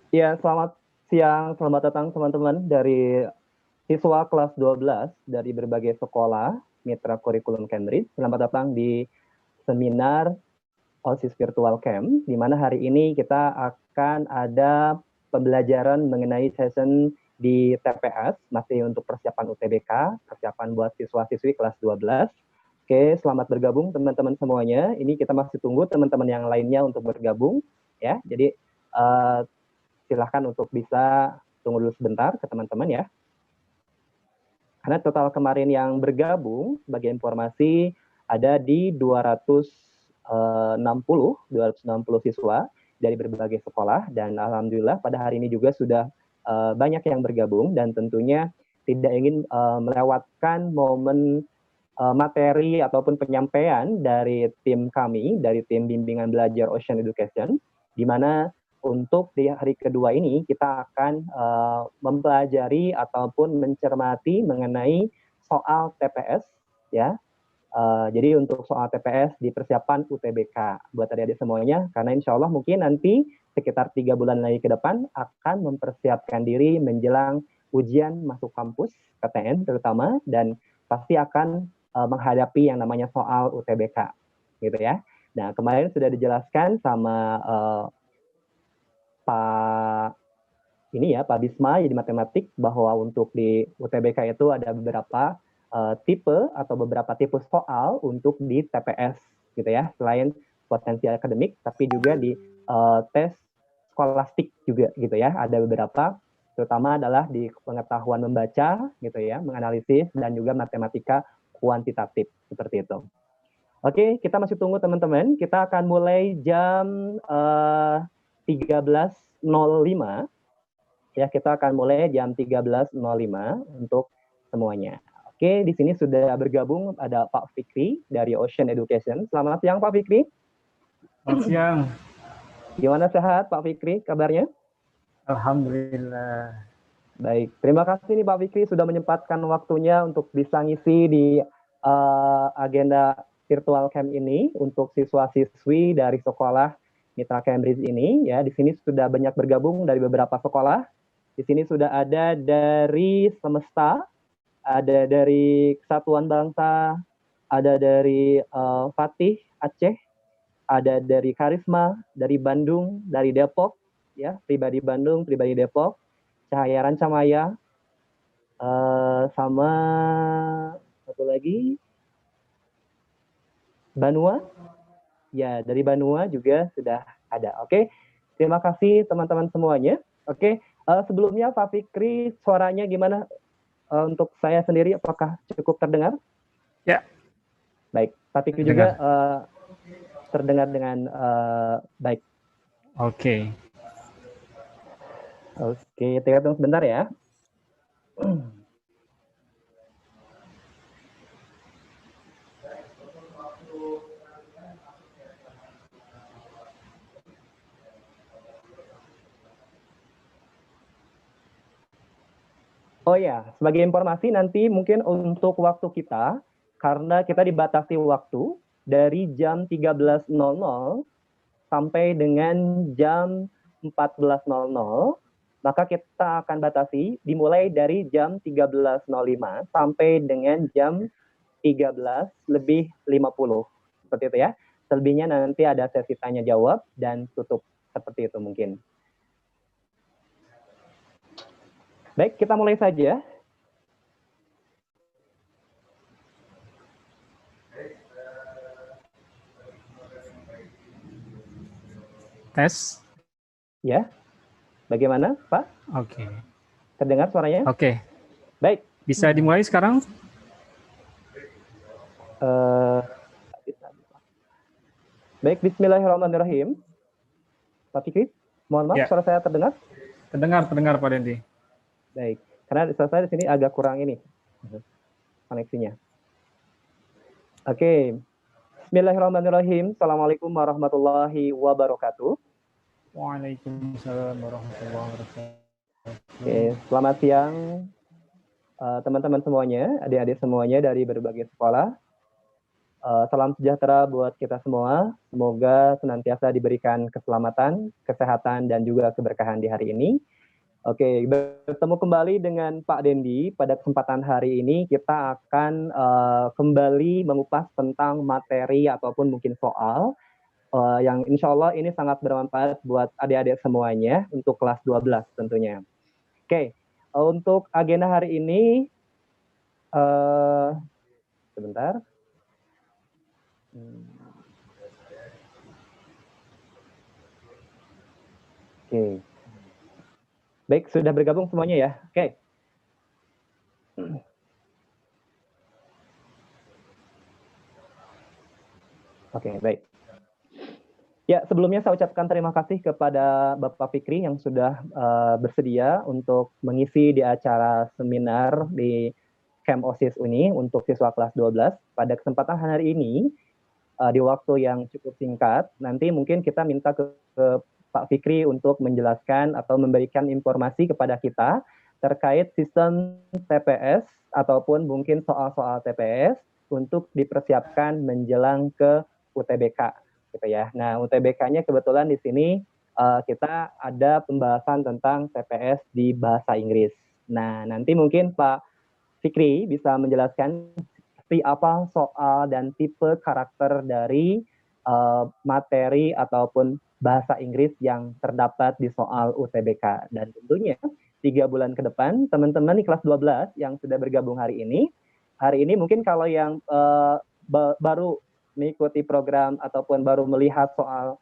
Ya, selamat siang, selamat datang teman-teman dari siswa kelas 12 dari berbagai sekolah mitra kurikulum Cambridge. Selamat datang di seminar OSIS Virtual Camp, di mana hari ini kita akan ada pembelajaran mengenai session di TPS, masih untuk persiapan UTBK, persiapan buat siswa-siswi kelas 12. Oke, selamat bergabung teman-teman semuanya. Ini kita masih tunggu teman-teman yang lainnya untuk bergabung, ya. Jadi, silahkan untuk bisa tunggu dulu sebentar ke teman-teman ya. Karena total kemarin yang bergabung sebagai informasi ada di 260 siswa dari berbagai sekolah, dan alhamdulillah pada hari ini juga sudah banyak yang bergabung, dan tentunya tidak ingin melewatkan momen materi ataupun penyampaian dari tim kami, dari tim bimbingan belajar Ocean Education, di mana untuk di hari kedua ini kita akan mempelajari ataupun mencermati mengenai soal TPS, ya. Jadi untuk soal TPS di persiapan UTBK buat adik-adik semuanya, karena insya Allah mungkin nanti sekitar 3 bulan lagi ke depan akan mempersiapkan diri menjelang ujian masuk kampus PTN terutama, dan pasti akan menghadapi yang namanya soal UTBK, gitu ya. Nah, kemarin sudah dijelaskan sama Pak Pak Bisma jadi matematik, bahwa untuk di UTBK itu ada beberapa tipe atau beberapa tipe soal untuk di TPS, gitu ya. Selain potensi akademik, tapi juga di tes skolastik juga, gitu ya. Ada beberapa, terutama adalah di pengetahuan membaca, gitu ya, menganalisis, dan juga matematika kuantitatif, seperti itu. Oke, kita masih tunggu teman-teman. Kita akan mulai jam 13.05. Ya, kita akan mulai jam 13.05 untuk semuanya. Oke, di sini sudah bergabung ada Pak Fikri dari Ocean Education. Selamat siang Pak Fikri. Selamat siang. Gimana, sehat Pak Fikri kabarnya? Alhamdulillah. Baik, terima kasih nih Pak Fikri sudah menyempatkan waktunya untuk bisa ngisi di agenda virtual camp ini untuk siswa-siswi dari sekolah Mitra Cambridge ini. Ya, di sini sudah banyak bergabung dari beberapa sekolah. Di sini sudah ada dari Semesta, ada dari Kesatuan Bangsa, ada dari Fatih Aceh, ada dari Karisma, dari Bandung, dari Depok, ya, pribadi Bandung, pribadi Depok, Cahaya Rancamaya, sama satu lagi Banua, ya, dari Banua juga sudah ada. Oke, terima kasih teman-teman semuanya. Oke, sebelumnya Pak Fikri, suaranya gimana untuk saya sendiri? Apakah cukup terdengar? Ya. Baik, Pak Fikri juga terdengar dengan baik. Oke. Oke, tunggu sebentar ya. Oh ya, sebagai informasi nanti mungkin untuk waktu kita, karena kita dibatasi waktu dari jam 13.00 sampai dengan jam 14.00, maka kita akan batasi dimulai dari jam 13.05 sampai dengan jam 13:50. Seperti itu ya. Selebihnya nanti ada sesi tanya jawab dan tutup, seperti itu mungkin. Baik, kita mulai saja. Tes. Ya, bagaimana Pak? Oke. Terdengar suaranya? Oke. Baik. Bisa dimulai sekarang? Baik, bismillahirrahmanirrahim. Pak Fikri, mohon maaf, suara saya terdengar? Terdengar Pak Dendi. Baik, karena suara saya di sini agak kurang ini koneksinya. Oke, bismillahirrahmanirrahim. Assalamualaikum warahmatullahi wabarakatuh. Waalaikumsalam warahmatullahi wabarakatuh. Oke, selamat siang teman-teman semuanya, adik-adik semuanya dari berbagai sekolah. Salam sejahtera buat kita semua. Semoga senantiasa diberikan keselamatan, kesehatan, dan juga keberkahan di hari ini. Oke, bertemu kembali dengan Pak Dendi. Pada kesempatan hari ini kita akan kembali mengupas tentang materi ataupun mungkin soal yang insya Allah ini sangat bermanfaat buat adik-adik semuanya untuk kelas 12 tentunya. Oke, untuk agenda hari ini, sebentar. Oke. Baik, sudah bergabung semuanya ya. Oke. Oke, baik. Ya, sebelumnya saya ucapkan terima kasih kepada Bapak Fikri yang sudah bersedia untuk mengisi di acara seminar di Camp OSIS ini untuk siswa kelas 12. Pada kesempatan hari ini, di waktu yang cukup singkat, nanti mungkin kita minta ke Pak Fikri untuk menjelaskan atau memberikan informasi kepada kita terkait sistem TPS ataupun mungkin soal-soal TPS untuk dipersiapkan menjelang ke UTBK, gitu ya. Nah, UTBK-nya kebetulan di sini kita ada pembahasan tentang TPS di bahasa Inggris. Nah, nanti mungkin Pak Fikri bisa menjelaskan seperti apa soal dan tipe karakter dari materi ataupun bahasa Inggris yang terdapat di soal UTBK. Dan tentunya 3 bulan ke depan, teman-teman di kelas 12 yang sudah bergabung hari ini mungkin kalau yang baru mengikuti program ataupun baru melihat soal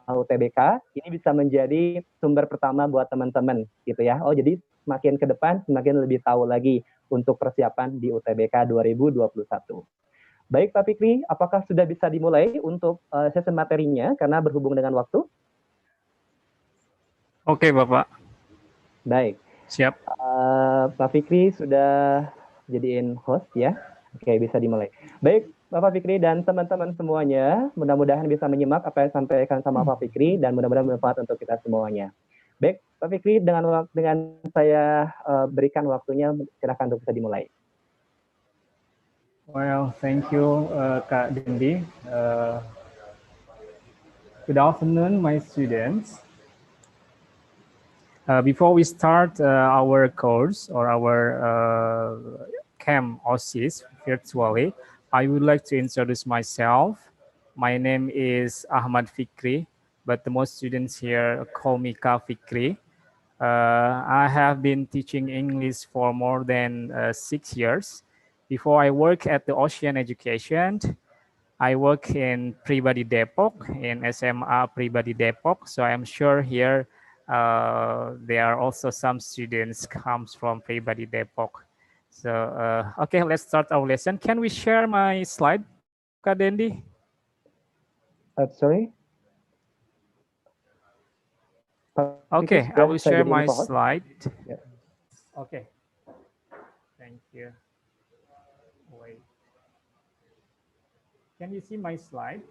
UTBK, ini bisa menjadi sumber pertama buat teman-teman gitu ya. Oh, jadi semakin ke depan semakin lebih tahu lagi untuk persiapan di UTBK 2021. Baik Pak Fikri, apakah sudah bisa dimulai untuk sesi materinya karena berhubung dengan waktu? Oke, Bapak. Baik. Siap. Pak Fikri sudah jadiin host ya. Oke, bisa dimulai. Baik, Bapak Fikri dan teman-teman semuanya, mudah-mudahan bisa menyimak apa yang disampaikan sama Pak Fikri dan mudah-mudahan bermanfaat untuk kita semuanya. Baik, Pak Fikri, dengan saya berikan waktunya, silakan untuk bisa dimulai. Well, thank you, Kak Dendi. Good afternoon, my students. Before we start our course or our camp OSIS virtually, I would like to introduce myself. My name is Ahmad Fikri, but the most students here call me Kak Fikri. I have been teaching English for more than 6 years. Before I work at the Ocean Education, I work in Pribadi Depok, in SMA Pribadi Depok. So I'm sure here there are also some students comes from Pribadi Depok. So, okay, let's start our lesson. Can we share my slide, Kak Dendi? Sorry? Okay, I will share my slide. Yeah. Okay, thank you. Wait. Can you see my slide?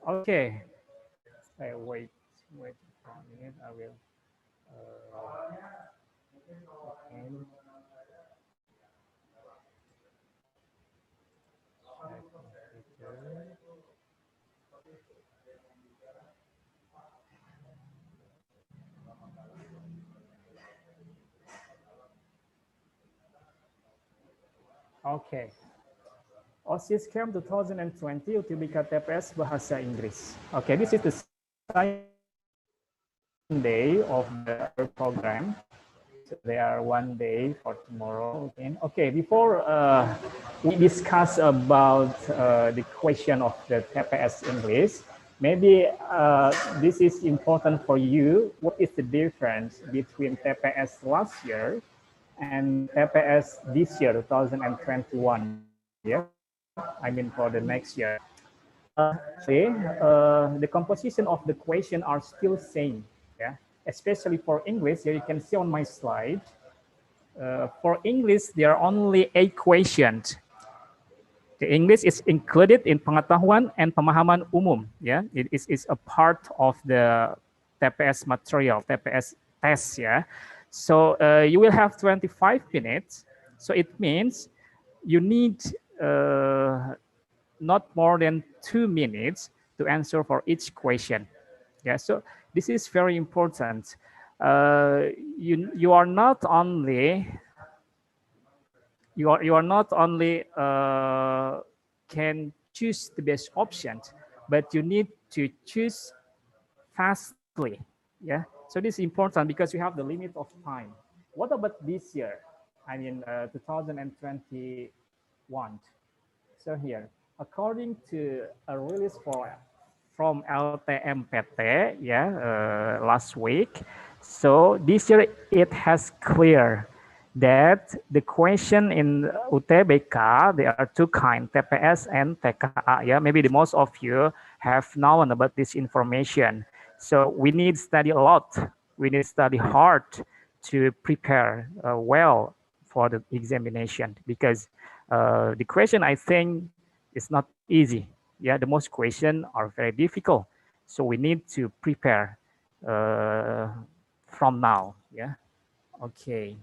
Okay. Hey, wait for a minute. I will. Okay. OSIS Camp 2020 UTBK TPS Bahasa Inggris. Okay, this is the second day of the program. So there are 1 day for tomorrow. Okay, before we discuss about the question of the TPS English, maybe this is important for you. What is the difference between TPS last year and TPS this year, 2021? Yeah, I mean for the next year. The composition of the question are still same. Yeah, especially for English. Here you can see on my slide. For English, there are only 8 questions. The English is included in pengetahuan and pemahaman umum. Yeah, it is a part of the TPS material, TPS test. Yeah. So you will have 25 minutes. So it means you need not more than 2 minutes to answer for each question. Yeah, so this is very important. You are not only can choose the best option, but you need to choose fastly. Yeah, so this is important because we have the limit of time. What about this year? I mean, 2021. So here, according to a release from LTMPT, yeah, last week. So this year it has clear that the question in UTBK, there are two kinds, TPS and TKA. Yeah, maybe the most of you have known about this information. So we need study a lot. We need study hard to prepare well for the examination because the question I think is not easy. Yeah, the most questions are very difficult. So we need to prepare from now. Yeah. Okay.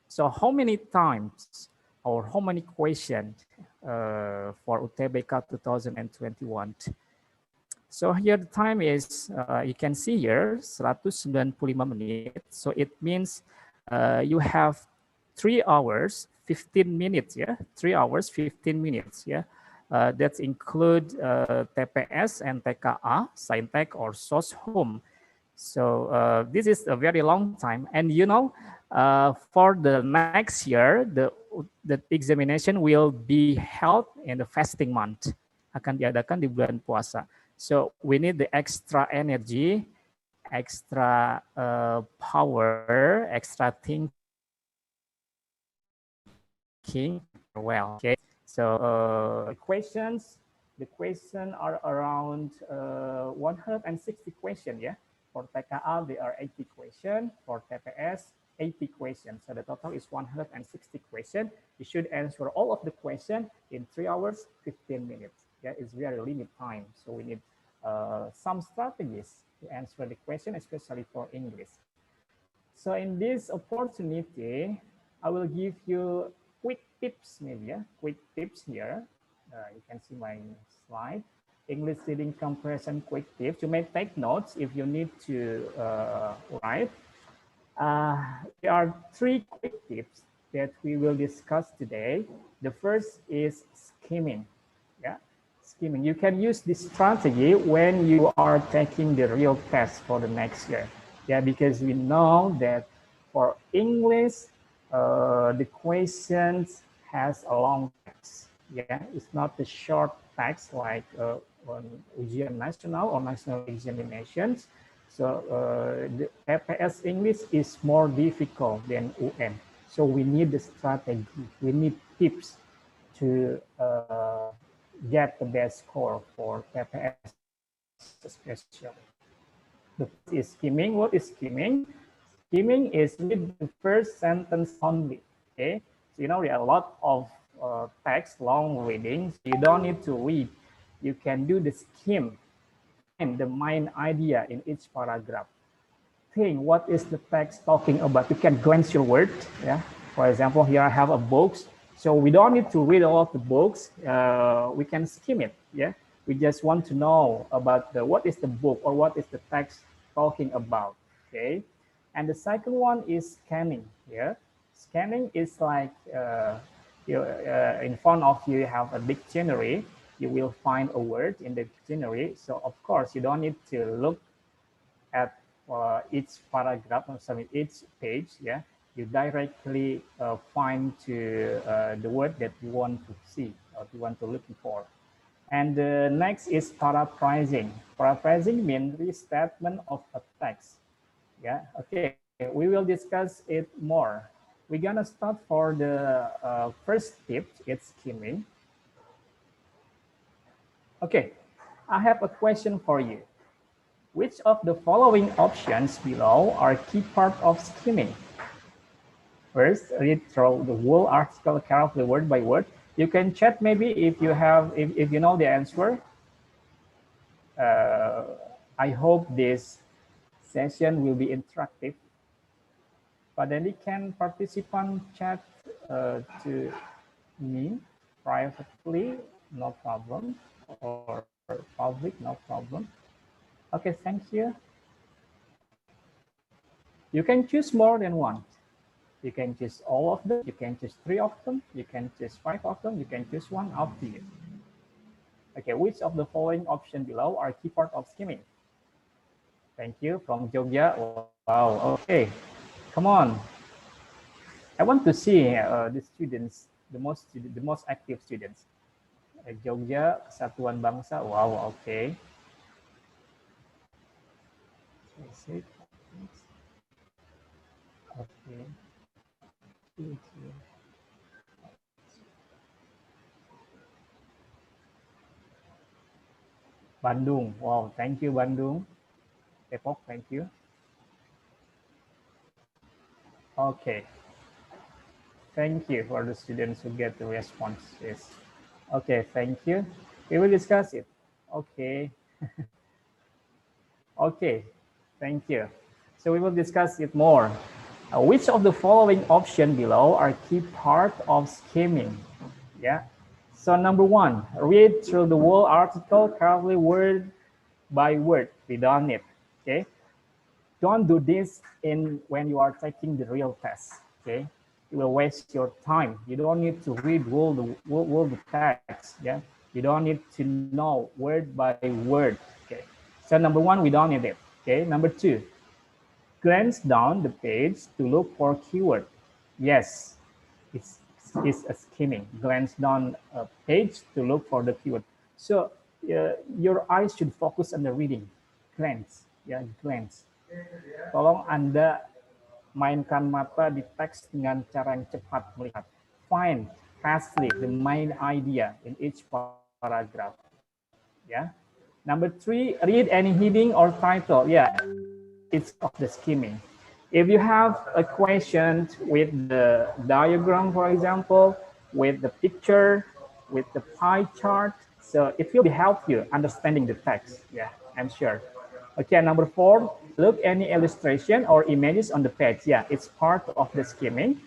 So how many times or how many questions for UTBK 2021? So here the time is, you can see here 195 menit. So it means you have 3 hours, 15 minutes, yeah? 3 hours, 15 minutes, yeah? That include TPS and TKA, Saintek or SOS Home. So this is a very long time. And you know, for the next year, the examination will be held in the fasting month. Akan diadakan di bulan puasa. So we need the extra energy, extra power, extra thinking well. Okay. So the question are around 160 questions. Yeah. For TKA, there are 80 questions. For TPS, 80 questions. So the total is 160 questions. You should answer all of the questions in 3 hours, 15 minutes. Yeah, it's very limited time. So we need some strategies to answer the question, especially for English. So in this opportunity, I will give you quick tips, maybe, yeah? Quick tips here. You can see my slide. English reading comprehension quick tips. You may take notes if you need to write. There are 3 quick tips that we will discuss today. The first is skimming. Yeah, skimming. You can use this strategy when you are taking the real test for the next year. Yeah, because we know that for English, the questions has a long text. Yeah, it's not the short text like on ujian nasional or national examinations. So the TPS English is more difficult than UN. So we need the strategy. We need tips to get the best score for TPS especially. The first is skimming. What is skimming? Skimming is read the first sentence only. Okay, so you know there are a lot of text, long reading. So you don't need to read. You can do the skim. Find the main idea in each paragraph. Think what is the text talking about. You can glance your word. Yeah. For example, here I have a book. So we don't need to read all of the books. We can skim it. Yeah. We just want to know about what is the book or what is the text talking about. Okay. And the second one is scanning. Yeah. Scanning is like in front of you, you have a dictionary. You will find a word in the dictionary. So of course, you don't need to look at each paragraph or sorry, each page. Yeah, you directly find to the word that you want to see or you want to looking for. And the next is paraphrasing. Paraphrasing means restatement of a text. Yeah, okay, we will discuss it more. We're gonna start for the first tip, it's skimming. Okay, I have a question for you. Which of the following options below are key part of skimming? First, read through the whole article carefully word by word. You can chat maybe if you have, if you know the answer. I hope this session will be interactive. But then they can participant chat to me privately, no problem, or public, no problem. Okay, thank you. You can choose more than one. You can choose all of them, you can choose 3 of them, you can choose 5 of them, you can choose one, up to you. Okay, which of the following options below are key part of skimming? Thank you, from Jogja. Wow, okay, come on. I want to see the students, the most active students. Jogja, Kesatuan Bangsa, wow, okay. Okay. Bandung, wow, thank you, Bandung. Depok, thank you. Okay. Thank you for the students who get the responses. Okay, thank you. We will discuss it. Okay. Okay, thank you. So we will discuss it more. Which of the following option below are key part of skimming? Yeah. So number 1, read through the whole article carefully word by word. We don't need. Okay. Don't do this when you are taking the real test. Okay. You will waste your time. You don't need to read all the text. Yeah. You don't need to know word by word. Okay. So number 1, we don't need it. Okay. Number 2, glance down the page to look for keyword. Yes, it's a skimming. Glance down a page to look for the keyword. So your eyes should focus on the reading. Glance, ya, glance. Tolong Anda mainkan mata di teks dengan cara yang cepat melihat. Find fastly the main idea in each paragraph. Yeah. Number 3, read any heading or title. Yeah, it's of the skimming. If you have a question with the diagram, for example, with the picture, with the pie chart, so it will help you understanding the text. Yeah, I'm sure. Okay, number 4, look any illustration or images on the page. Yeah, it's part of the skimming.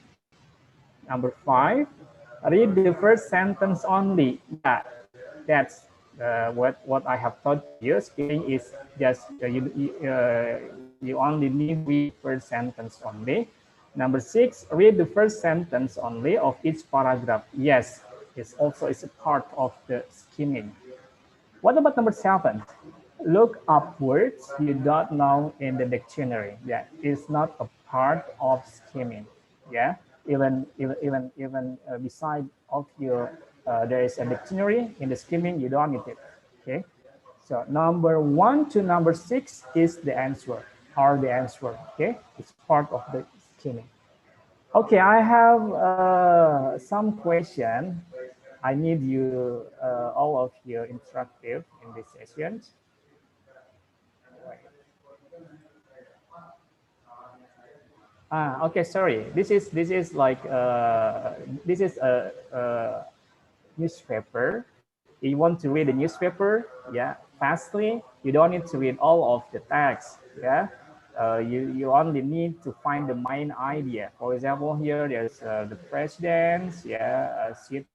Number 5, read the first sentence only. Yeah, that's what I have taught you. Skimming is just you only need read first sentence only. Number 6, read the first sentence only of each paragraph. Yes, it's also a part of the skimming. What about number 7? Look up words you don't know in the dictionary. Yeah, it's not a part of skimming. Yeah, even beside of your there is a dictionary in the skimming, you don't need it. Okay, so number 1 to number 6 is the answer, or the answer. Okay, it's part of the skimming. Okay, I have some question. I need you, all of you, interactive in this session. Okay, sorry. This is like this is a newspaper. You want to read the newspaper, yeah, fastly. You don't need to read all of the text, yeah. You only need to find the main idea. For example, here there's the president, yeah, sit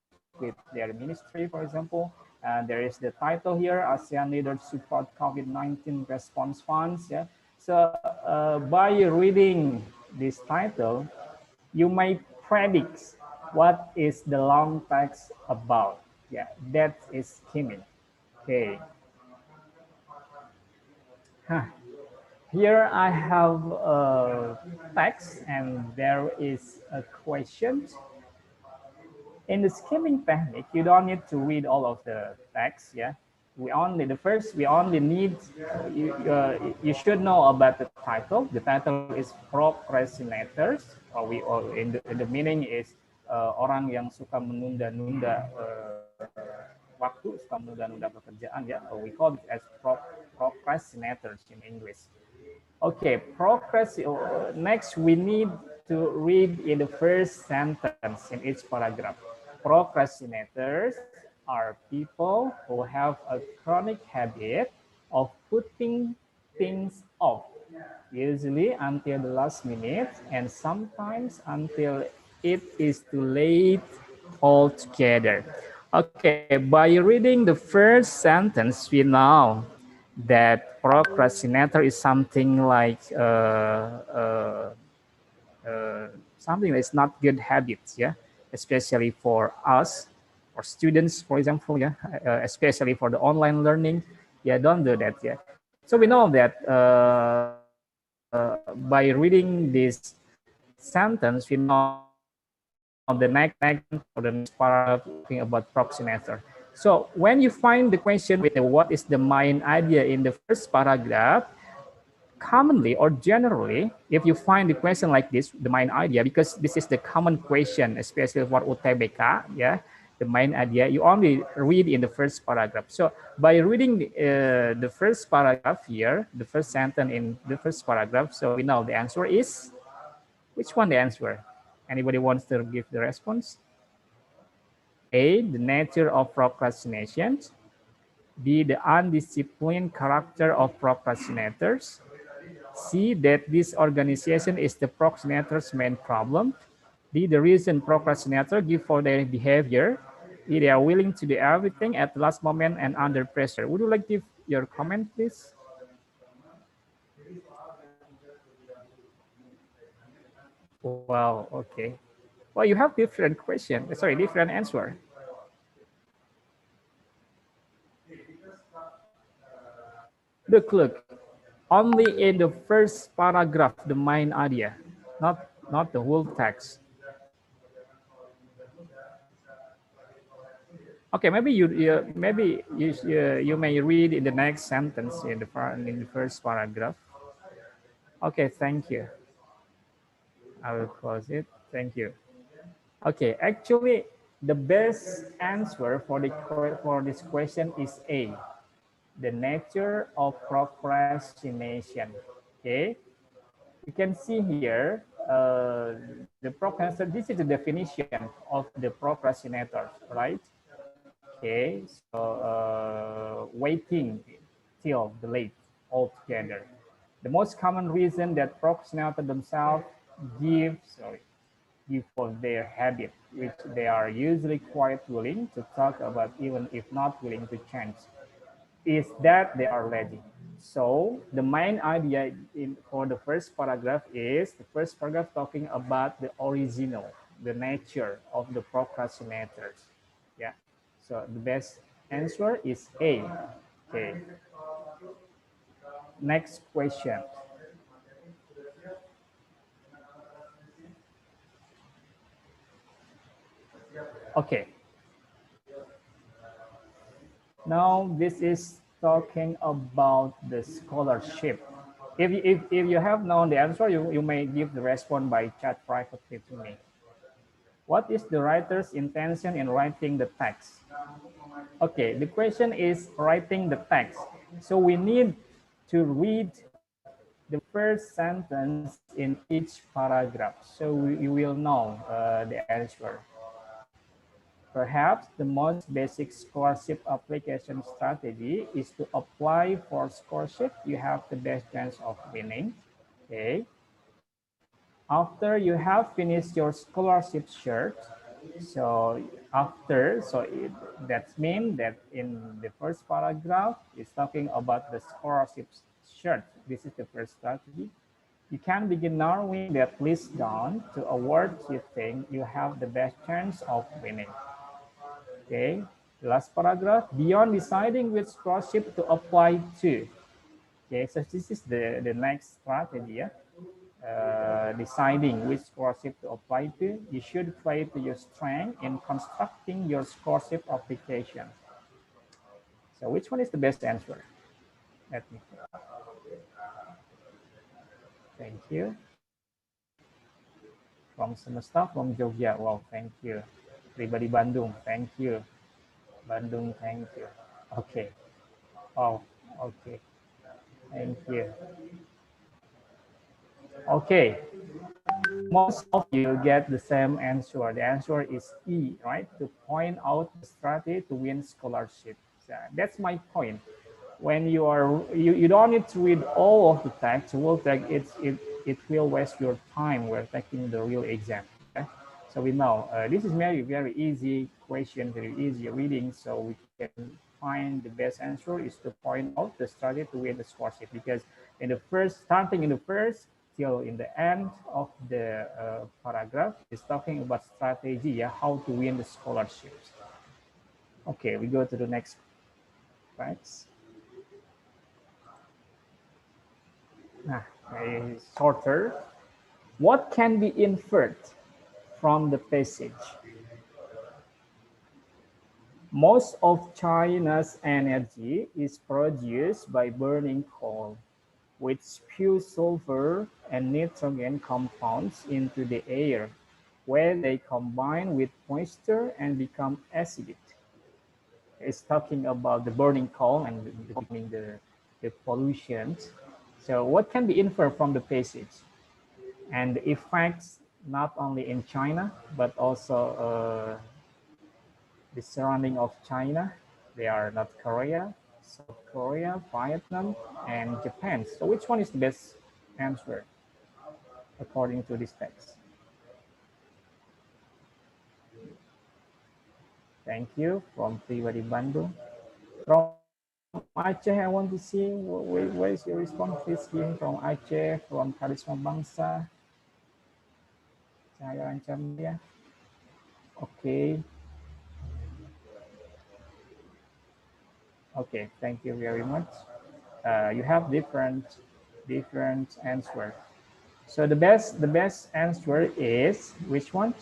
with their ministry, for example. And there is the title here: ASEAN leaders support COVID-19 response funds. Yeah. So by reading this title, you may predict what is the long text about. Yeah, that is skimming. Okay. Huh. Here I have a text and there is a question. In the skimming technique, you don't need to read all of the text. Yeah, we only need you should know about the title. The title is procrastinators, or in the meaning is orang yang suka menunda-nunda waktu, suka menunda-nunda pekerjaan. Ya, we call it as procrastinators in English. Okay, next we need to read in the first sentence in each paragraph. Procrastinators are people who have a chronic habit of putting things off. usually until the last minute, and sometimes until it is too late altogether. Okay, by reading the first sentence, we know that procrastinator is something like something that's not good habits, yeah, especially for us or students, for example, yeah, especially for the online learning. Yeah, don't do that. Yeah, so we know that by reading this sentence, we know the next or the next paragraph talking about procrastinator. So when you find the question with the what is the main idea in the first paragraph, commonly or generally, if you find the question like this, the main idea, because this is the common question, especially for UTBK, yeah, the main idea, you only read in the first paragraph. So by reading the first paragraph here, the first sentence in the first paragraph, so we know the answer is, which one the answer? Anybody wants to give the response? A, the nature of procrastination. B, the undisciplined character of procrastinators. C, that disorganization is the procrastinator's main problem. D, the reason procrastinator give for their behavior. E, they are willing to do everything at the last moment and under pressure. Would you like to give your comment, please? Wow, okay. Well, you have different question. Sorry, different answer. Look. Only in the first paragraph, the main idea, not the whole text. Okay, maybe you may read in the next sentence in the first paragraph. Okay, thank you. I will close it. Thank you. Okay, actually, the best answer for this question is A, the nature of procrastination. Okay, you can see here the procrastinator. This is the definition of the procrastinator, right? Okay, so waiting till the late altogether. The most common reason that procrastinators themselves give, give for their habit, which they are usually quite willing to talk about, even if not willing to change, is that they are lazy. So the main idea for the first paragraph is the first paragraph talking about the original, the nature of the procrastinators. Yeah. So the best answer is A. Okay. Next question. Okay. Now this is talking about the scholarship. If you have known the answer, you may give the response by chat privately to me. What is the writer's intention in writing the text? Okay, the question is writing the text. So we need to read the first sentence in each paragraph. So you will know the answer. Perhaps the most basic scholarship application strategy is to apply for scholarship. You have the best chance of winning. Okay. After you have finished your scholarship search, so that means that in the first paragraph is talking about the scholarship search. This is the first strategy. You can begin narrowing that list down to awards you think you have the best chance of winning. Okay, the last paragraph, beyond deciding which scholarship to apply to. Okay, so this is the next strategy. Yeah? Deciding which scholarship to apply to, you should play to your strength in constructing your scholarship application. So which one is the best answer? Let me. Thank you. From Semesta, from Jogja. Wow, thank you. Pribadi Bandung, thank you. Bandung, thank you. Okay. Oh, okay. Thank you. Okay. Most of you get the same answer. The answer is E, right? To point out the strategy to win scholarship. So that's my point. when you don't need to read all of the text. It will take it will waste your time when taking the real exam. Okay? So we know this is very easy question, very easy reading. So we can find the best answer is to point out the strategy to win the scholarship, because in the first, starting in the first till in the end of the paragraph is talking about strategy, yeah, how to win the scholarships. Okay, we go to the next text. Shorter. What can be inferred from the passage? Most of China's energy is produced by burning coal, which spews sulfur and nitrogen compounds into the air, where they combine with moisture and become acidic. It's talking about the burning coal and the pollution. So what can be inferred from the passage? And the effects not only in China, but also the surrounding of China. They are North Korea, South Korea, Vietnam, and Japan. So which one is the best answer according to this text? Thank you from Pribadi Bandung. From Aceh, I want to see where is your response, please. From Aceh, from Karisma Bangsa. Cahaya Rancamaya. Okay. Okay, thank you very much. You have different answer. So the best answer is which one?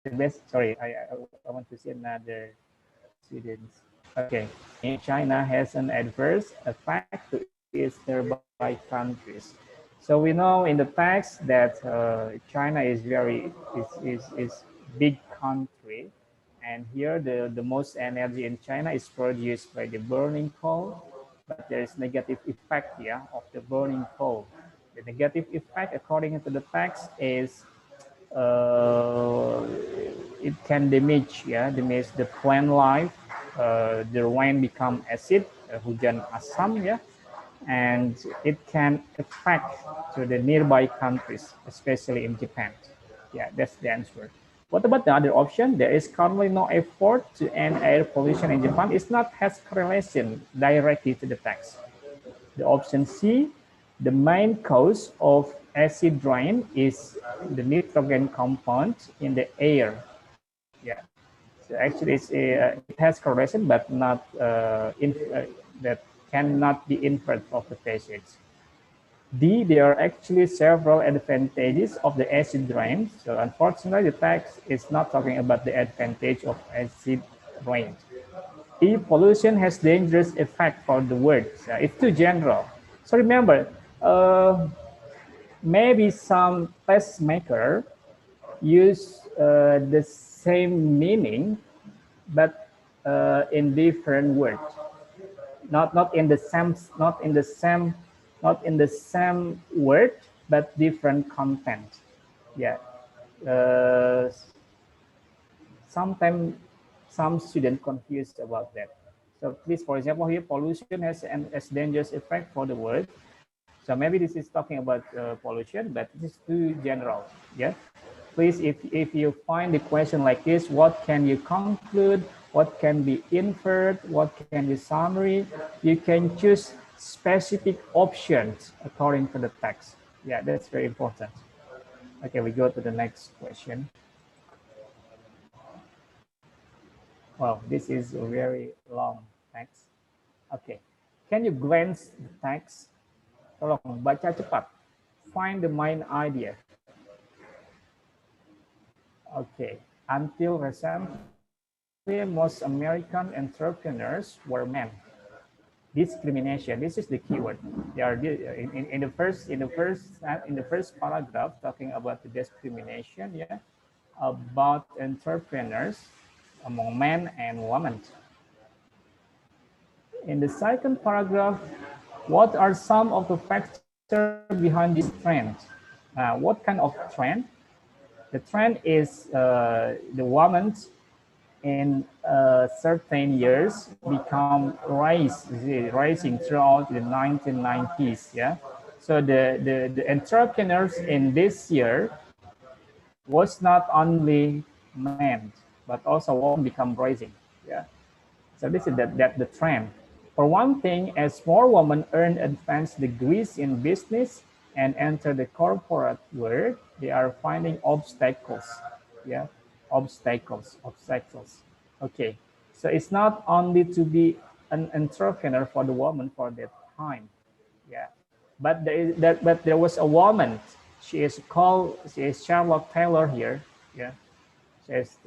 The best. Sorry, I want to see another students. Okay, in China has an adverse effect to its nearby countries. So we know in the text that China is big country, and here the most energy in China is produced by the burning coal, but there is negative effect here of the burning coal. The negative effect, according to the text, is it can damage the plant life. The rain become acid, hujan asam, and it can affect to the nearby countries, especially in Japan. Yeah, that's the answer. What about the other option? There is currently no effort to end air pollution in Japan. It's not has correlation directly to the text. The option C, the main cause of acid rain is the nitrogen compound in the air. Yeah, so actually it has correlation, but not that cannot be inferred of the passage. D, there are actually several advantages of the acid rain. So unfortunately, the text is not talking about the advantage of acid rain. E, pollution has dangerous effect for the world. So it's too general. So remember, maybe some test maker use the same meaning, but in different words. Not in the same word, but different content. Yeah. Sometimes some students confused about that. So please, for example, here pollution has an dangerous effect for the world. So maybe this is talking about pollution, but this is too general. Yeah. Please, if you find the question like this, what can you conclude? What can be inferred? What can be summary? You can choose specific options according to the text. Yeah, that's very important. Okay, we go to the next question. Wow, this is a very long text. Okay, can you glance the text? Tolong baca cepat. Find the main idea. Okay, until recently, most American entrepreneurs were men. Discrimination. This is the keyword. They are in the first paragraph talking about the discrimination. Yeah, about entrepreneurs among men and women. In the second paragraph, what are some of the factors behind this trend? What kind of trend? The trend is the women in certain years become rising throughout the 1990s. Yeah, so the entrepreneurs in this year was not only men, but also women become rising. Yeah, so this is the trend. For one thing, as more women earn advanced degrees in business and enter the corporate world, they are finding obstacles. Yeah, obstacles. Okay, so it's not only to be an entrepreneur for the woman for that time. Yeah, but there was a woman. She is Charlotte Taylor here. Yeah, says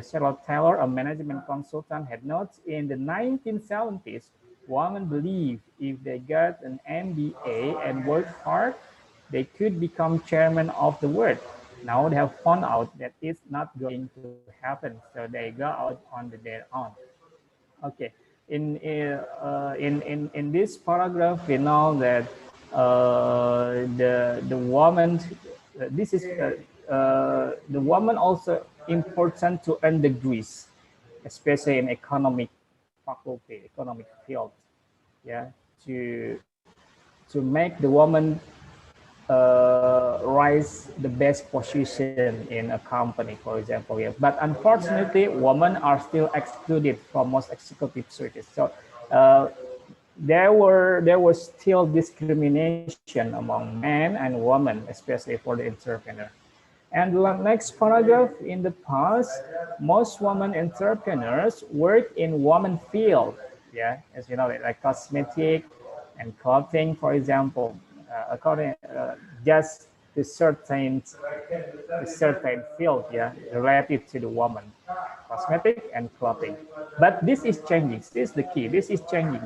Charlotte Taylor, a management consultant, had notes in the 1970s, women believed if they got an MBA and worked hard, they could become chairman of the world. Now they have found out that it's not going to happen, so they go out on their own. Okay, in this paragraph, we know that the woman, this is the woman also important to earn degrees, especially in economic faculty, economic field. Yeah, to to make the woman rise the best position in a company, for example. Yeah. But unfortunately, women are still excluded from most executive searches. So there was still discrimination among men and women, especially for the entrepreneur. And the next paragraph, in the past, most women entrepreneurs work in woman field. Yeah, as you know, like cosmetic and clothing, for example, according just a certain field, yeah, related to the woman, cosmetic and clothing. But this is changing. This is the key. This is changing.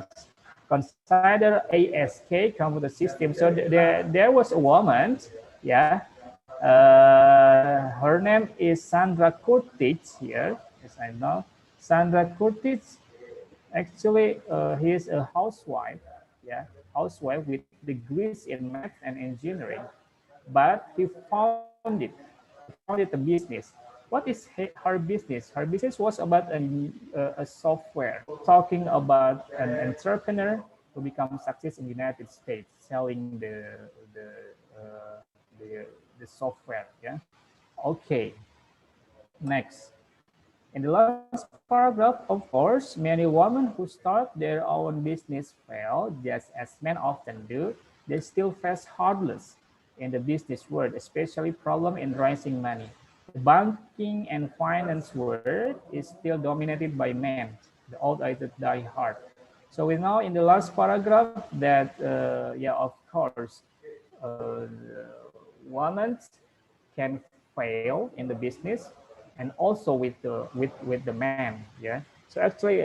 Consider ASK computer system. So there was a woman, yeah. Her name is Sandra Kurtic here, as I know. Sandra Kurtic, actually, he is a housewife, yeah, housewife with degrees in math and engineering, but he founded a business. What is her business? Her business was about a software, talking about an entrepreneur who becomes success in the United States, selling uh, the, the software. Yeah. Okay. Next. In the last paragraph, of course, many women who start their own business fail, just as men often do. They still face hurdles in the business world, especially problem in raising money. The banking and finance world is still dominated by men. The old either die hard. So we know in the last paragraph that, yeah, of course, women can fail in the business and also with the man. Yeah, so actually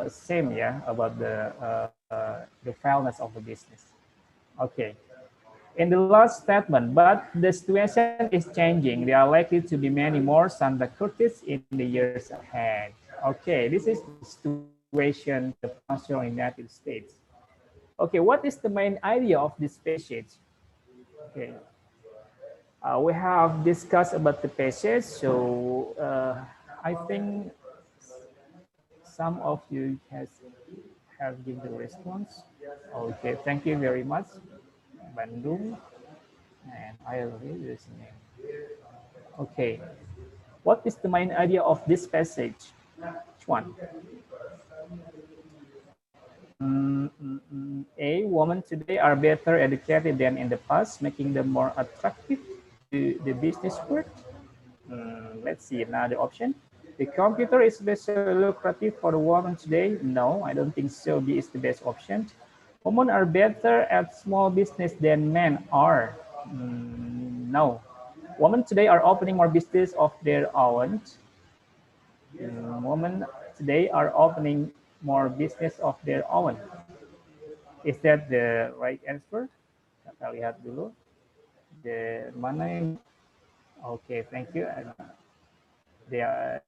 same, yeah, about the fairness of the business. Okay, in the last statement, but the situation is changing. There are likely to be many more Sandra Curtis in the years ahead. Okay, this is the situation the functional United States. Okay, what is the main idea of this passage? Okay, we have discussed about the passage, so I think some of you have given the response. Okay, thank you very much, Bandung, and I will read this name. Okay, what is the main idea of this passage? Which one? A, women today are better educated than in the past, making them more attractive to the business world. Let's see another option. The computer is especially lucrative for the woman today. No, I don't think so. B is the best option. Women are better at small business than men are. No. Women today are opening more business of their own. Women today are opening more business of their own. Is that the right answer? Kita lihat dulu. The mana yang? Okay, thank you. There are,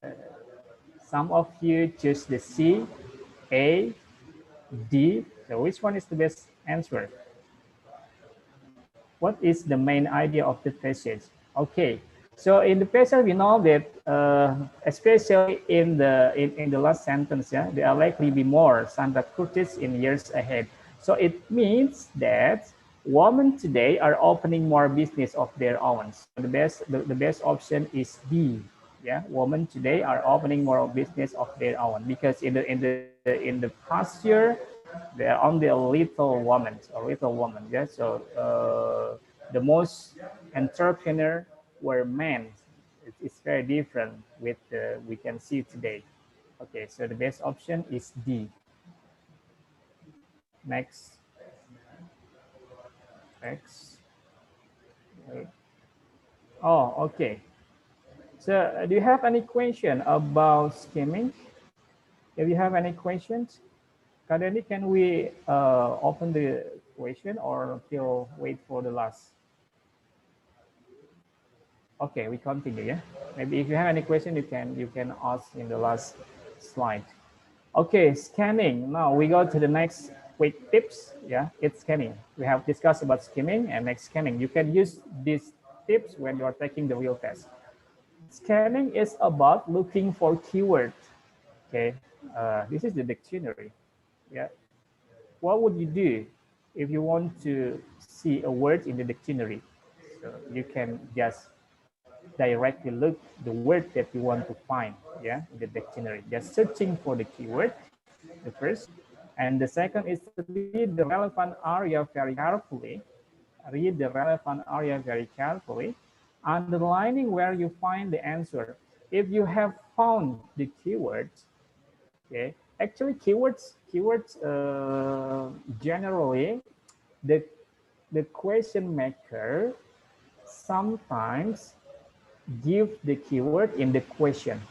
some of you choose the C, A, D. So which one is the best answer? What is the main idea of the passage? Okay, So in the passage, we know that especially in the last sentence, yeah, there are likely be more Santa Cruz in years ahead. So it means that women today are opening more business of their own. So the best option is B. Yeah, women today are opening more business of their own, because in the past year there are only a little woman. Yeah, so the most entrepreneur were men. It's very different with we can see today. Okay, so the best option is D. Next. Next. Oh, okay. So do you have any question about skimming? If you have any questions, currently, can we open the question or still wait for the last? Okay, we continue. Yeah. Maybe if you have any question, you can ask in the last slide. Okay, scanning. Now we go to the next quick tips. Yeah, it's scanning. We have discussed about skimming and next scanning. You can use these tips when you are taking the real test. Scanning is about looking for keywords. Okay, this is the dictionary. Yeah, what would you do if you want to see a word in the dictionary? So you can just directly look the word that you want to find, yeah, in the dictionary. Just searching for the keyword, the first. And the second is to read the relevant area very carefully. Read the relevant area very carefully, underlining where you find the answer. If you have found the keywords, okay, actually keywords generally, the question maker sometimes give the keyword in the question.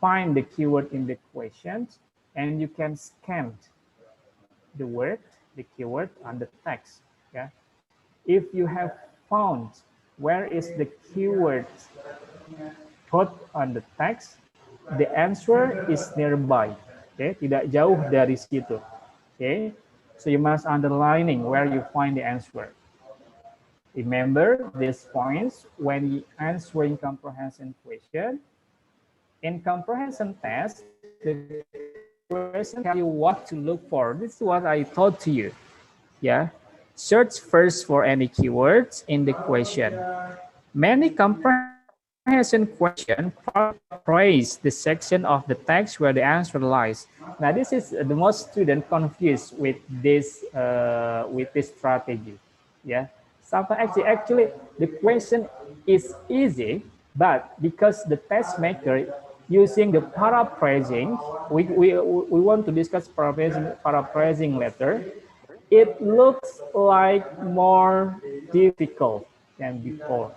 Find the keyword in the questions, and you can scan the word, the keyword, and the text. Yeah. If you have found where is the keyword put on the text, the answer is nearby. Okay, tidak jauh dari situ. Okay, so you must underlining where you find the answer. Remember these points when answering comprehension question. In comprehension test, the question tell you what to look for. This is what I taught to you. Yeah. Search first for any keywords in the question. Many comprehension questions praise the section of the text where the answer lies. Now, this is the most student confused with this strategy. Yeah. Sometimes actually the question is easy, but because the test maker using the paraphrasing, we want to discuss paraphrasing later. It looks like more difficult than before.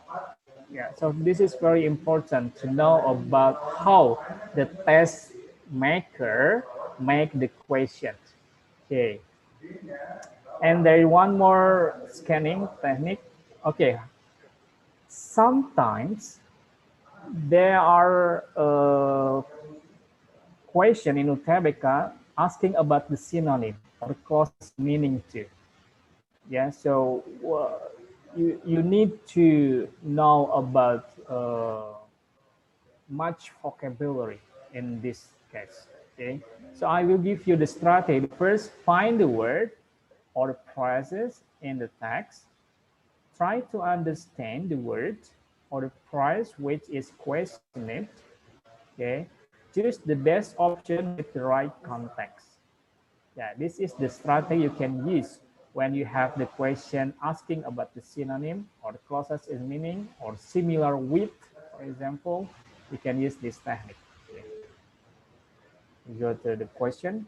Yeah, so this is very important to know about how the test maker make the questions. Okay, and there is one more scanning technique. Okay, sometimes there are question in UTBK asking about the synonym or close meaning to. Yeah, so you need to know about much vocabulary in this case. Okay, so I will give you the strategy. First, find the word or phrases in the text. Try to understand the word or the phrase which is questioned. Okay, choose the best option with the right context. Yeah, this is the strategy you can use when you have the question asking about the synonym or the closest in meaning or similar with, for example, you can use this technique. Okay. We go to the question.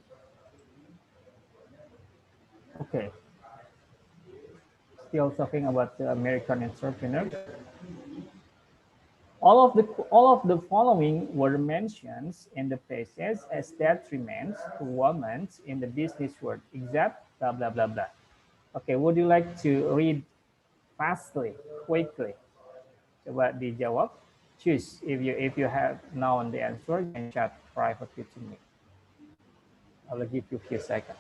Okay. Still talking about the American entrepreneur. All of the following were mentioned in the passage as detriments to women in the business world, except blah blah blah blah. Okay, would you like to read fastly, quickly? Coba dijawab. Choose if you have known the answer, you can chat privately to me. I will give you a few seconds.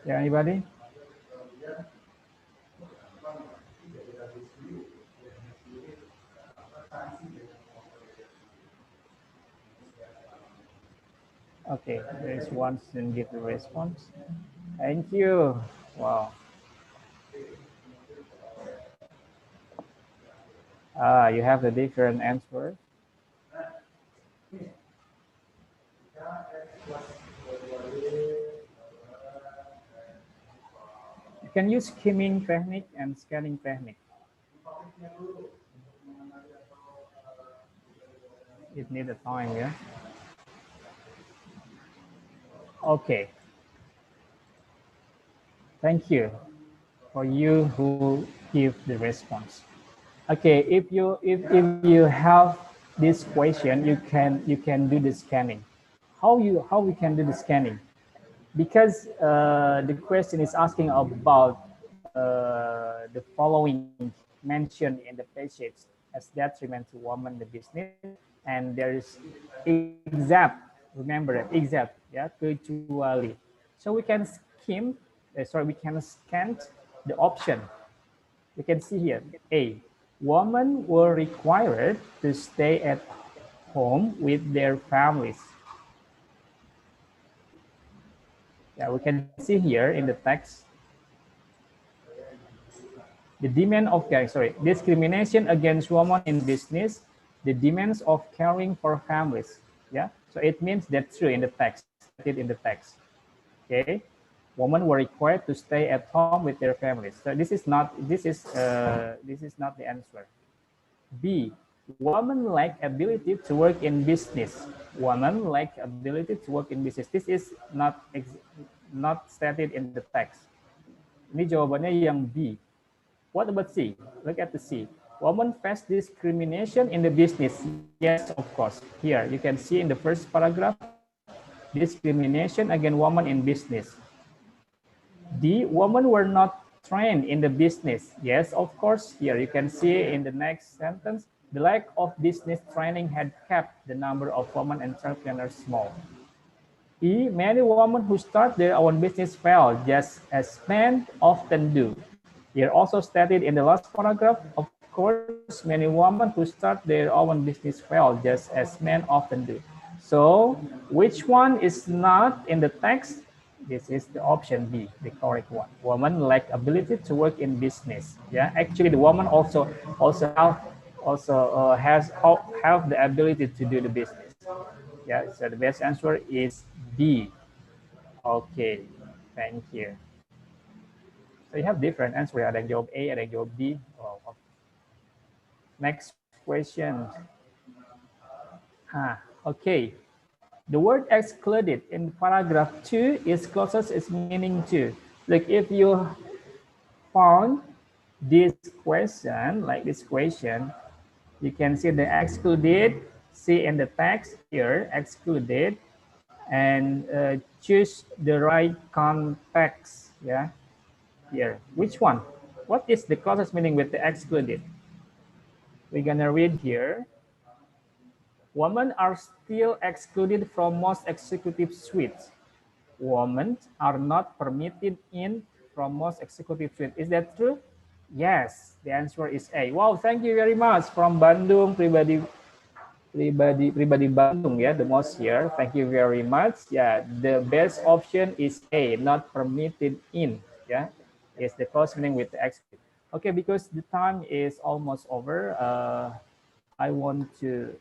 Yeah, anybody? Okay, there is one student give the response. Thank you. Wow. You have the different answer. You can use skimming technique and scanning technique. It needs a time, yeah. Okay. Thank you for you who give the response. Okay, if you have this question, you can do the scanning. How we can do the scanning? Because the question is asking about the following mentioned in the passage as detriment to women in the business, and there is except, remember that except, yeah, kecuali. So we can skim, we can scan the option. You can see here, A, women were required to stay at home with their families. Yeah, we can see here in the text, the demand of caring, discrimination against women in business, the demands of caring for families. Yeah, so it means that's true in the text, stated in the text. Okay, women were required to stay at home with their families. So this is not the answer. B, women lack ability to work in business. Women lack ability to work in business. This is not stated in the text. Ini jawabannya yang B. What about C? Look at the C. Women face discrimination in the business. Yes, of course. Here, you can see in the first paragraph, discrimination against women in business. D, women were not trained in the business. Yes, of course. Here, you can see in the next sentence, the lack of business training had kept the number of women entrepreneurs small. E, many women who start their own business fail, just as men often do. Here also stated in the last paragraph, of course, many women who start their own business fail, just as men often do. So, which one is not in the text? This is the option B, the correct one. Women lack ability to work in business. Yeah, actually, the woman also have the ability to do the business. Yeah, so the best answer is B. Okay, thank you. So you have different answer. Ada yang jawab A, ada yang jawab B. Oh, okay. Next question. Okay. The word excluded in paragraph 2 is closest its meaning to. Like if you found this question, like this question, you can see the excluded, see in the text here, excluded, and choose the right context. Yeah. Here, which one? What is the closest meaning with the excluded? We're gonna read here. Women are still excluded from most executive suites. Women are not permitted in from most executive suites. Is that true? Yes, the answer is A. Wow, thank you very much from Bandung, pribadi Bandung, yeah, the most here. Thank you very much. Yeah, the best option is A, not permitted in. Yeah, is the close meaning with the exclude. Okay, because the time is almost over, I want to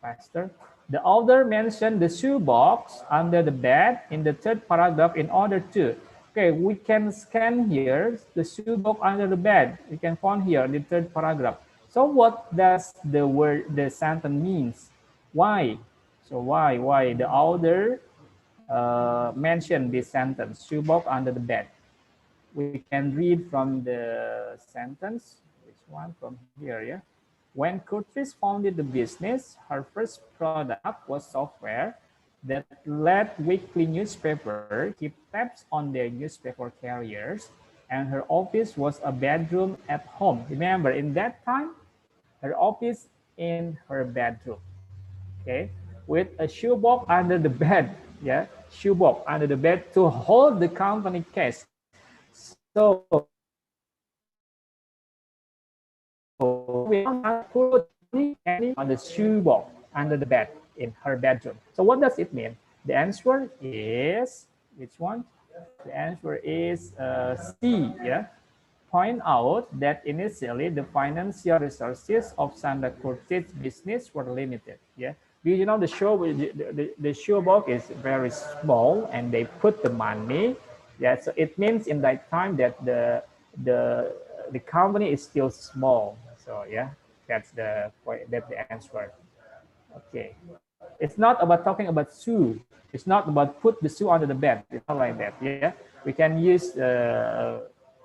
faster. The author mentioned the shoebox under the bed in the third paragraph in order to. Okay, we can scan here the shoebox under the bed. We can find here in the third paragraph. So what does the sentence means? Why? So why the author mentioned this sentence, shoebox under the bed? We can read from the sentence, which one from here, yeah? When Curtis founded the business, her first product was software that let weekly newspaper keep tabs on their newspaper carriers, and her office was a bedroom at home. Remember, in that time, her office in her bedroom, okay, with a shoebox under the bed. yeah, shoebox under the bed to hold the company cash. So we don't have to put any on the shoebox under the bed in her bedroom. So what does it mean? The answer is, which one? The answer is C, yeah. Point out that initially the financial resources of Sandra Curtis business were limited. Yeah, you know the shoebox is very small, and they put the money. Yeah, so it means in that time that the the company is still small. So yeah, that's the point. That's the answer. Okay, it's not about talking about shoe. It's not about put the shoe under the bed. It's not like that. Yeah, we can use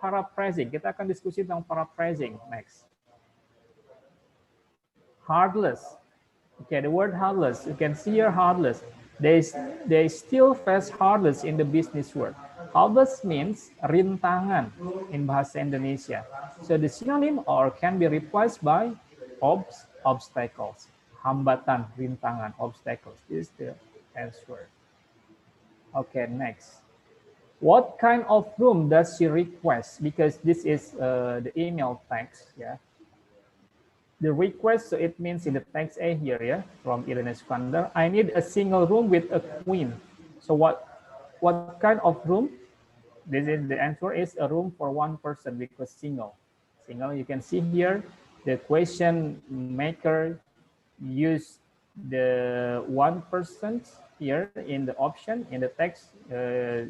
paraphrasing. Kita akan diskusi tentang paraphrasing next. Heartless. Okay, the word heartless. You can see here heartless. They still face heartless in the business world. Heartless means rintangan in bahasa Indonesia. So the synonym or can be replaced by obstacles. Hambatan, rintangan, obstacles. This is the answer. Okay, next. What kind of room does she request? Because this is the email text, yeah. The request, so it means in the text A here, yeah, from Irene Skander, I need a single room with a queen. So what kind of room? This is the answer is a room for one person because single. Single, you can see here, the question maker use the one person here in the option, in the text, the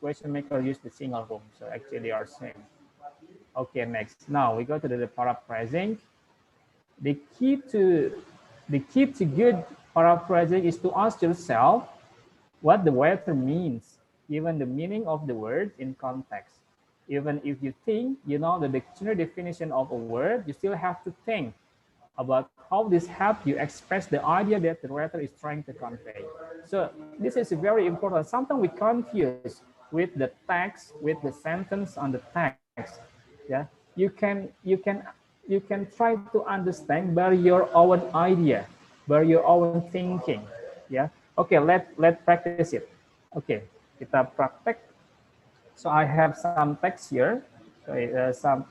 question maker use the single room. So actually they are same. Okay, next. Now we go to the paraphrasing. The key to good paraphrasing is to ask yourself what the writer means, given the meaning of the word in context. Even if you think you know the dictionary definition of a word, you still have to think about how this helps you express the idea that the writer is trying to convey. So this is very important. Sometimes we confuse with the text, with the sentence on the text. Yeah, you can try to understand by your own idea, by your own thinking. Yeah. Okay, let's practice it. Okay, kita praktek. So I have some text here, some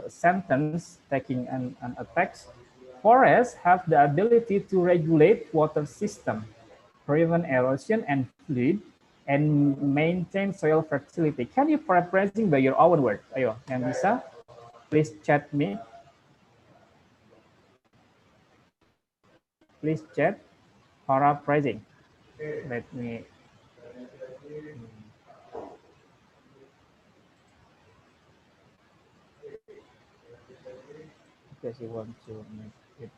sentence taking a text. Forests have the ability to regulate water system, prevent erosion and flood, and maintain soil fertility. Can you paraphrasing by your own word? Ayo, yang bisa, please chat me. Please chat paraphrasing. Let me. Because you want to make it.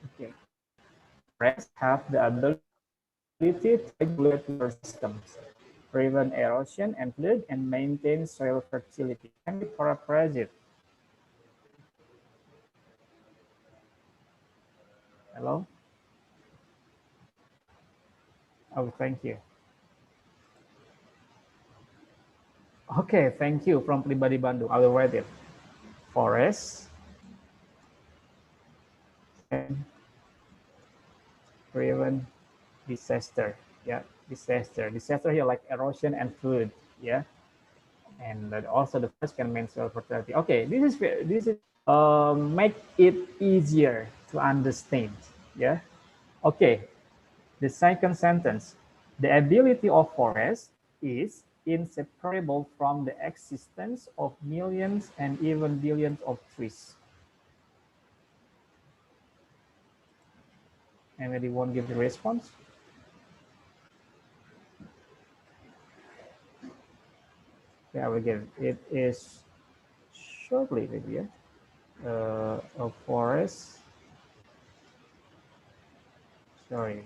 Okay. Forests have the ability to regulate water systems, prevent erosion and flood, and maintain soil fertility. Can you paraphrase it? Hello? Oh, thank you. Okay, thank you from Pribadi Bandung. I will write it. Forest and prevent disaster. Yeah, disaster. Disaster here like erosion and flood. Yeah, and also the first can mean soil fertility. Okay, this is make it easier to understand. Yeah. Okay. The second sentence, the ability of forests is inseparable from the existence of millions and even billions of trees. Anybody want to give the response? Yeah, we give it is shortly maybe, yeah. A forest. Sorry.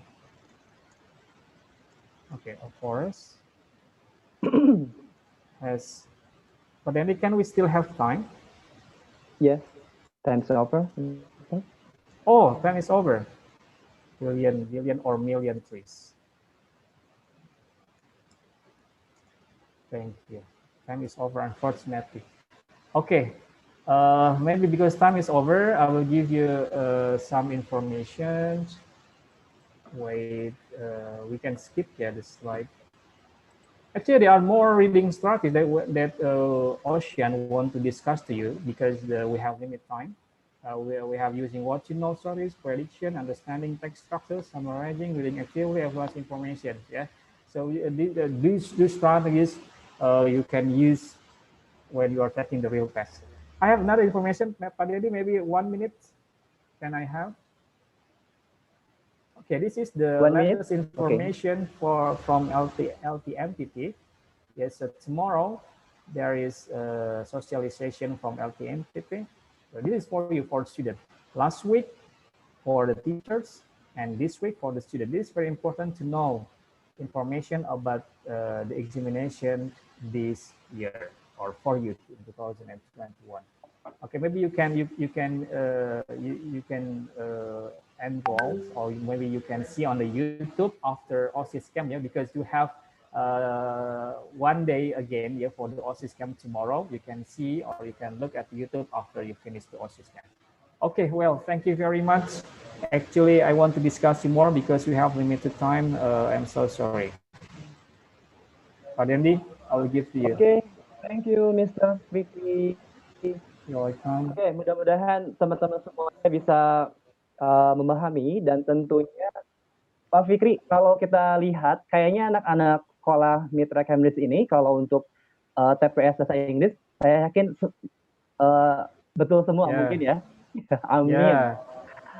Okay, a forest has. But then can we still have time? Yes, time's over. Oh, time is over. Billion or million trees. Thank you. Time is over, unfortunately. Okay. Maybe because time is over, I will give you some information. Wait, we can skip the slide. Actually, there are more reading strategies that Ocean want to discuss to you because we have limited time. We have using watching note stories, prediction, understanding text structures, summarizing, reading actively, as well as information. Yeah. So these strategies you can use when you are taking the real test. I have another information, Pak Dedi, maybe 1 minute. Can I have? Okay, this is the 1 minute. latest information from LTMTT. Yes, so tomorrow there is socialization from LTMTT. So this is for you, for students. Last week for the teachers, and this week for the student. This is very important to know information about the examination this year or for you in 2021. Okay, maybe you can enroll, or maybe you can see on the YouTube after OSIS camp, yeah, because you have 1 day again, yeah, for the OSIS camp tomorrow. You can see or you can look at YouTube after you finish the OSIS camp. Okay, well, thank you very much. Actually, I want to discuss you more because we have limited time. I'm so sorry. Pak Dendi, I will give to you. Oke, thank you, Mr. Fikri. You're welcome. Oke, mudah-mudahan teman-teman semuanya bisa memahami, dan tentunya Pak Fikri, kalau kita lihat kayaknya anak-anak sekolah Mitra Cambridge ini kalau untuk TPS Bahasa Inggris, saya yakin betul semua mungkin ya. Amin. Yeah.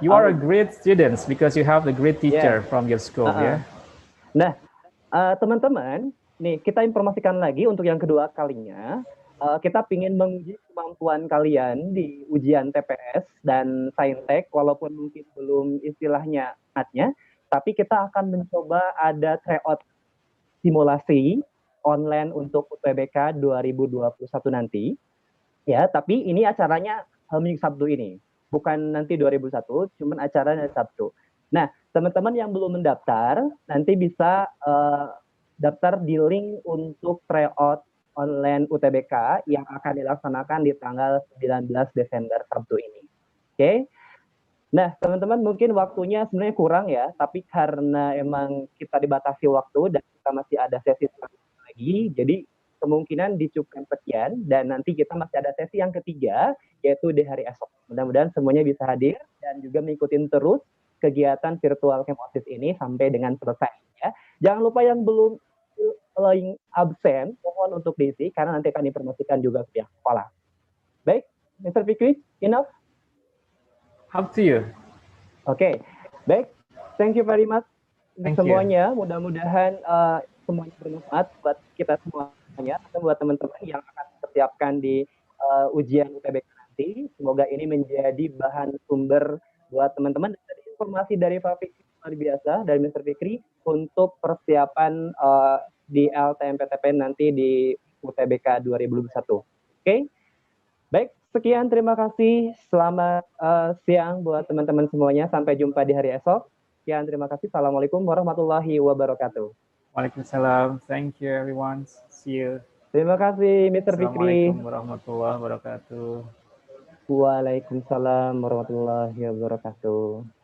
You are a great student because you have the great teacher from your school, ya. Nah, teman-teman, nih kita informasikan lagi untuk yang kedua kalinya. Kita ingin menguji kemampuan kalian di ujian TPS dan Saintek, walaupun mungkin belum istilahnya saatnya, tapi kita akan mencoba ada tryout simulasi online untuk UTBK 2021 nanti. Ya, tapi ini acaranya Minggu Sabtu ini, bukan nanti 2001, cuman acaranya Sabtu. Nah, teman-teman yang belum mendaftar, nanti bisa daftar di link untuk tryout online UTBK yang akan dilaksanakan di tanggal 19 Desember Sabtu ini. Oke. Nah, teman-teman mungkin waktunya sebenarnya kurang ya, tapi karena emang kita dibatasi waktu dan kita masih ada sesi lagi, jadi kemungkinan dicukupkan sekian, dan nanti kita masih ada sesi yang ketiga, yaitu di hari esok. Mudah-mudahan semuanya bisa hadir dan juga mengikuti terus kegiatan virtual camp OSIS ini sampai dengan selesai. Ya. Jangan lupa yang belum absen, mohon untuk diisi, karena nanti akan diinformasikan juga ke pihak sekolah. Baik, Mr. Fikri, enough? Up to you. Oke, baik. Thank you very much semuanya. Mudah-mudahan semuanya bermanfaat buat kita semuanya, atau buat teman-teman yang akan mempersiapkan di ujian UTBK nanti. Semoga ini menjadi bahan sumber buat teman-teman. Dan informasi dari Pak Fikri luar biasa, dari Mr. Fikri, untuk persiapan di LTMPTP nanti di UTBK 2021. Oke? Baik, sekian, terima kasih. Selamat siang buat teman-teman semuanya. Sampai jumpa di hari esok. Sekian, terima kasih. Assalamualaikum warahmatullahi wabarakatuh. Waalaikumsalam. Thank you everyone. See you. Terima kasih, Mr. Fikri. Assalamualaikum warahmatullahi wabarakatuh. Waalaikumsalam warahmatullahi wabarakatuh.